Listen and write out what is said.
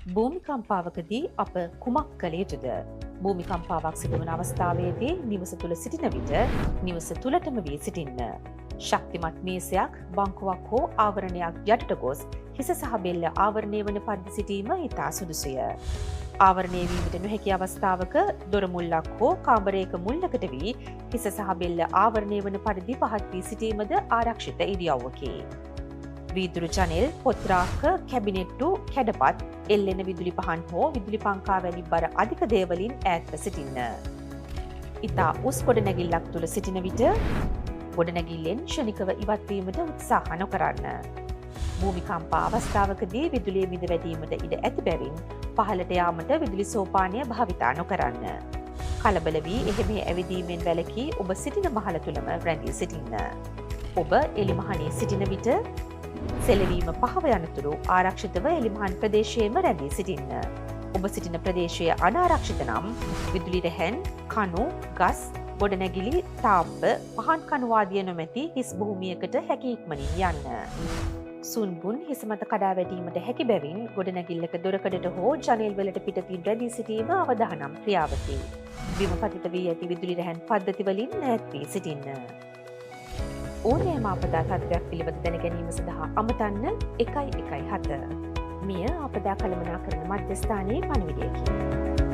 භූමිකම්පාවකදී අප කුමක් කළ යුතුද? භූමිකම්පාවක් සිදුවන අවස්ථාවේදී නිවස තුළ සිටින විට නිවස තුළටම වී සිටින්න. ශක්තිමත් මේසයක්, බංකුවක් හෝ ආවරණයක් යටට ගොස් හිස සහ බෙල්ල ආවරණය වන පරිදි සිටීම ඉතා සුදුසුය. ආවරණය වීමට නොහැකි අවස්ථාවක දොර මුල්ලක් හෝ කාමරයක මුල්ලකට වී හිස සහ බෙල්ල ආවරණය වන පරිදි පහත් වී සිටීමද ආරක්ෂිත ඉරියව්වකි. වීදුරු ජනෙල්, පොත්‍රාක, කැබිනෙට්ටු, කැඩපත්, එල්ලෙන විදුලි පහන් හෝ විදුලි පංකා වැනි බර අධික දේවලින් ඈත්ව සිටින්න. ඉතා උස් ගොඩනැගිල්ලක් තුළ සිටින විට ගොඩනැගිල්ලෙන් ක්ෂණිකව ඉවත්වීමට උත්සාහ නොකරන්න. භූමිකම්පා අවස්ථාවකදී විදුලිය බිඳ වැටීමට ඉඩ ඇති බැවින් පහළට යාමට විදුලි සෝපානය භාවිතා නොකරන්න. කලබල වී එහෙම ඇවිදීමෙන් වැළකී ඔබ සිටින මහල තුළම රැඳී සිටින්න. ඔබ එලිමහනේ සිටින විට සෙලවීම පහව යනතුරු ආරක්ෂිතව එලිමහන් ප්‍රදේශයේම රැඳී සිටින්න. ඔබ සිටින ප්‍රදේශය අනාරක්ෂිත නම් විදුලි රැහැන්, කණු, ගස්, ගොඩනැගිලි, තාම්බ, පහන් කණුවාදිය නොමැති හිස් භූමියකට හැකි ඉක්මනින් යන්න. සුන්බුන් හිස මත කඩා වැටීමට හැකි බැවින් ගොඩනැගිල්ලක දොරකඩට හෝ ජනෙල් වලට පිටතින් රැඳී සිටීම අවදානම් ක්‍රියාවකි. බිම පතිත වී ඇති විදුලි රැහැන් පද්ධති වලින් ඈත් වී සිටින්න. ඕනෑම ආපදා තත්ත්වයක් පිළිබඳ දැන ගැනීම සඳහා අමතන්න 117. මෙය ආපදා කළමනාකරණ මධ්‍යස්ථානයේ පණිවිඩයකි.